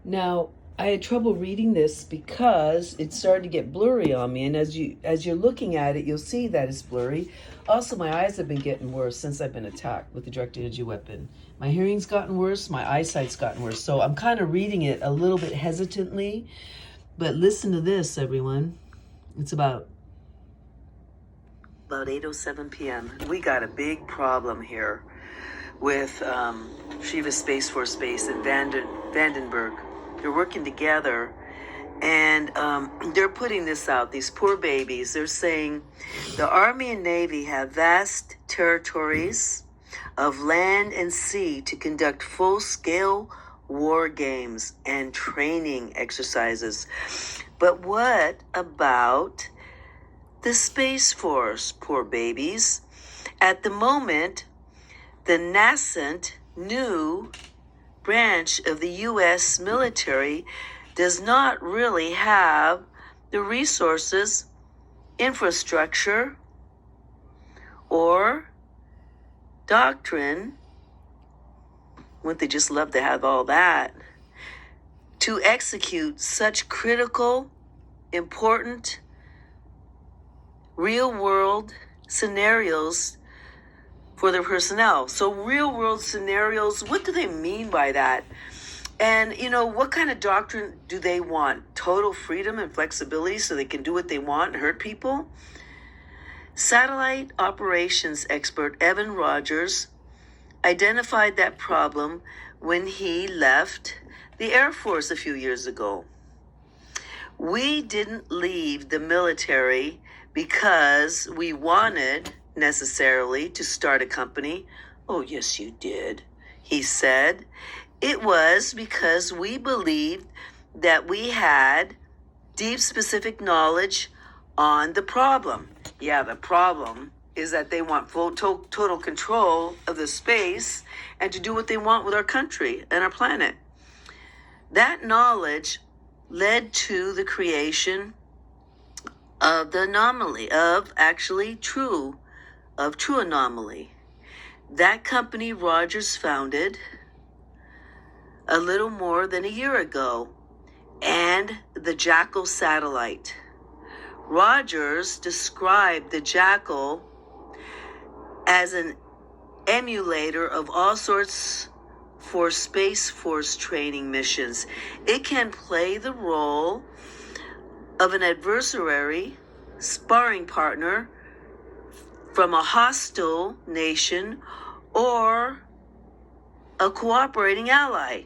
Now, I had trouble reading this because it started to get blurry on me, and as you're looking at it, you'll see that it's blurry. Also, my eyes have been getting worse since I've been attacked with the direct energy weapon. My hearing's gotten worse, my eyesight's gotten worse, so I'm kind of reading it a little bit hesitantly. But listen to this, everyone. It's about 8:07 p.m. We got a big problem here with Shriever Space Force Base in Vandenberg. They're working together, and they're putting this out. These poor babies. They're saying the Army and Navy have vast territories of land and sea to conduct full-scale war games and training exercises. But what about the Space Force, poor babies? At the moment, the nascent new branch of the U.S. military does not really have the resources, infrastructure, or doctrine. Wouldn't they just love to have all that? To execute such critical, important, real-world scenarios for their personnel. So real-world scenarios, what do they mean by that? And, what kind of doctrine do they want? Total freedom and flexibility so they can do what they want and hurt people? Satellite operations expert Evan Rogers identified that problem when he left the Air Force a few years ago. We didn't leave the military because we wanted necessarily to start a company. Oh, yes, you did, he said. It was because we believed that we had deep specific knowledge on the problem. Yeah, the problem is that they want full total control of the space and to do what they want with our country and our planet. That knowledge led to the creation of the anomaly, true anomaly. That company Rogers founded a little more than a year ago, and the Jackal satellite. Rogers described the Jackal as an emulator of all sorts for Space Force training missions. It can play the role of an adversary, sparring partner from a hostile nation, or a cooperating ally.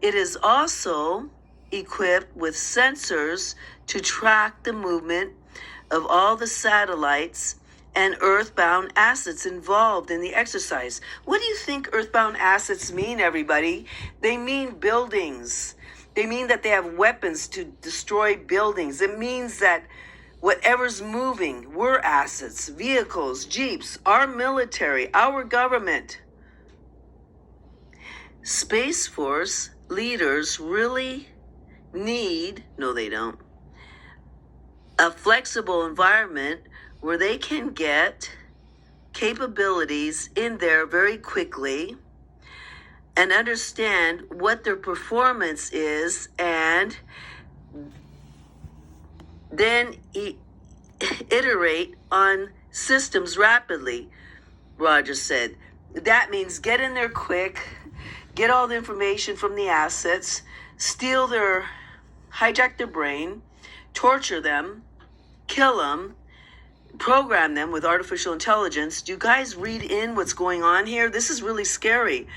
It is also equipped with sensors to track the movement of all the satellites and earthbound assets involved in the exercise. What do you think earthbound assets mean, everybody? They mean buildings. They mean that they have weapons to destroy buildings. It means that whatever's moving, we're assets, vehicles, jeeps, our military, our government. Space Force leaders really no, they don't, a flexible environment where they can get capabilities in there very quickly and understand what their performance is, and then iterate on systems rapidly, Rogers said. That means get in there quick, get all the information from the assets, hijack their brain, torture them, kill them, program them with artificial intelligence. Do you guys read in what's going on here? This is really scary.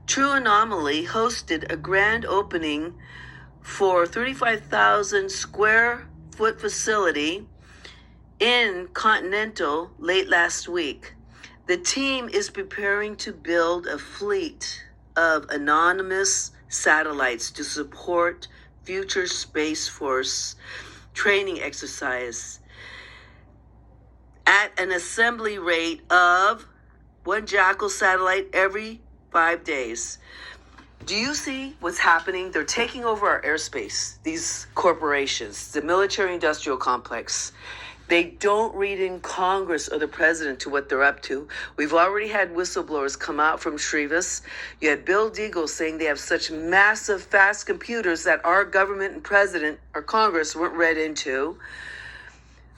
True Anomaly hosted a grand opening for 35,000 square foot facility in Continental late last week. The team is preparing to build a fleet of anonymous satellites to support future Space Force training exercise at an assembly rate of one Jackal satellite every 5 days. Do you see what's happening? They're taking over our airspace, these corporations, the military-industrial complex. They don't read in Congress or the president to what they're up to. We've already had whistleblowers come out from Shriever. You had Bill Deagle saying they have such massive, fast computers that our government and president or Congress weren't read into.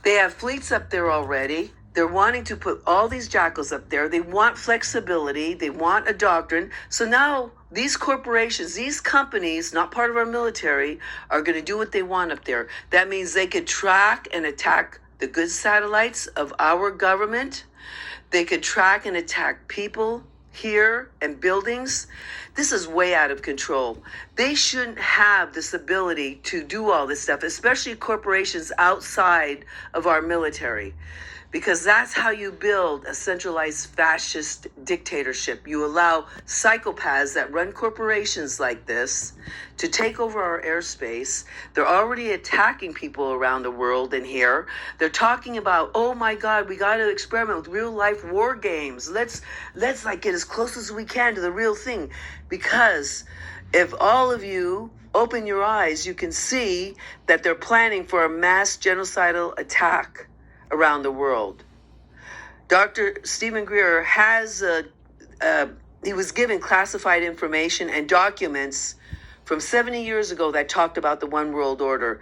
They have fleets up there already. They're wanting to put all these jackals up there. They want flexibility. They want a doctrine. So now these corporations, these companies, not part of our military, are going to do what they want up there. That means they could track and attack the good satellites of our government. They could track and attack people here and buildings. This is way out of control. They shouldn't have this ability to do all this stuff, especially corporations outside of our military, because that's how you build a centralized fascist dictatorship. You allow psychopaths that run corporations like this to take over our airspace. They're already attacking people around the world and here. They're talking about, oh my God, we got to experiment with real life war games. Let's like get as close as we can to the real thing. Because if all of you open your eyes, you can see that they're planning for a mass genocidal attack around the world. Dr. Stephen Greer has, he was given classified information and documents from 70 years ago that talked about the one world order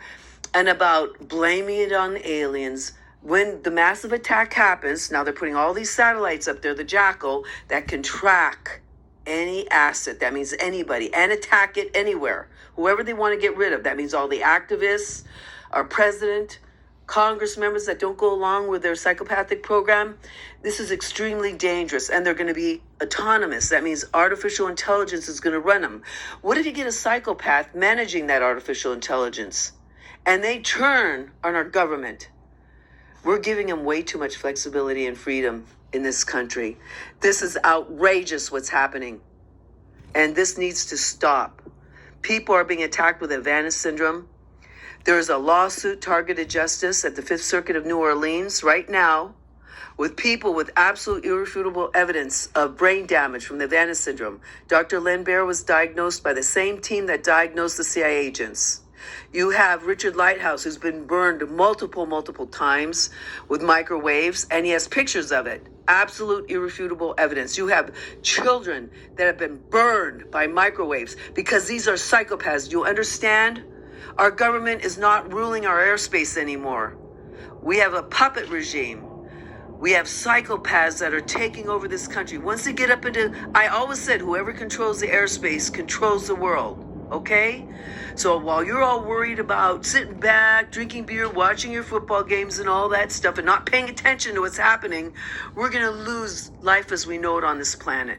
and about blaming it on the aliens. When the massive attack happens, now they're putting all these satellites up there, the Jackal, that can track any asset, that means anybody, and attack it anywhere, whoever they want to get rid of. That means all the activists, our president, Congress members that don't go along with their psychopathic program. This is extremely dangerous, and they're going to be autonomous. That means artificial intelligence is going to run them. What if you get a psychopath managing that artificial intelligence and they turn on our government? We're giving them way too much flexibility and freedom in this country. This is outrageous what's happening, and this needs to stop. People are being attacked with Havana Syndrome. There is a lawsuit targeted justice at the Fifth Circuit of New Orleans right now with people with absolute irrefutable evidence of brain damage from the Havana Syndrome. Dr. Len Baer was diagnosed by the same team that diagnosed the CIA agents. You have Richard Lighthouse, who's been burned multiple times with microwaves, and he has pictures of it. Absolute irrefutable evidence. You have children that have been burned by microwaves because these are psychopaths. Do you understand? Our government is not ruling our airspace anymore. We have a puppet regime. We have psychopaths that are taking over this country. Once they get up into, I always said, whoever controls the airspace controls the world. Okay? So while you're all worried about sitting back, drinking beer, watching your football games and all that stuff and not paying attention to what's happening, we're going to lose life as we know it on this planet.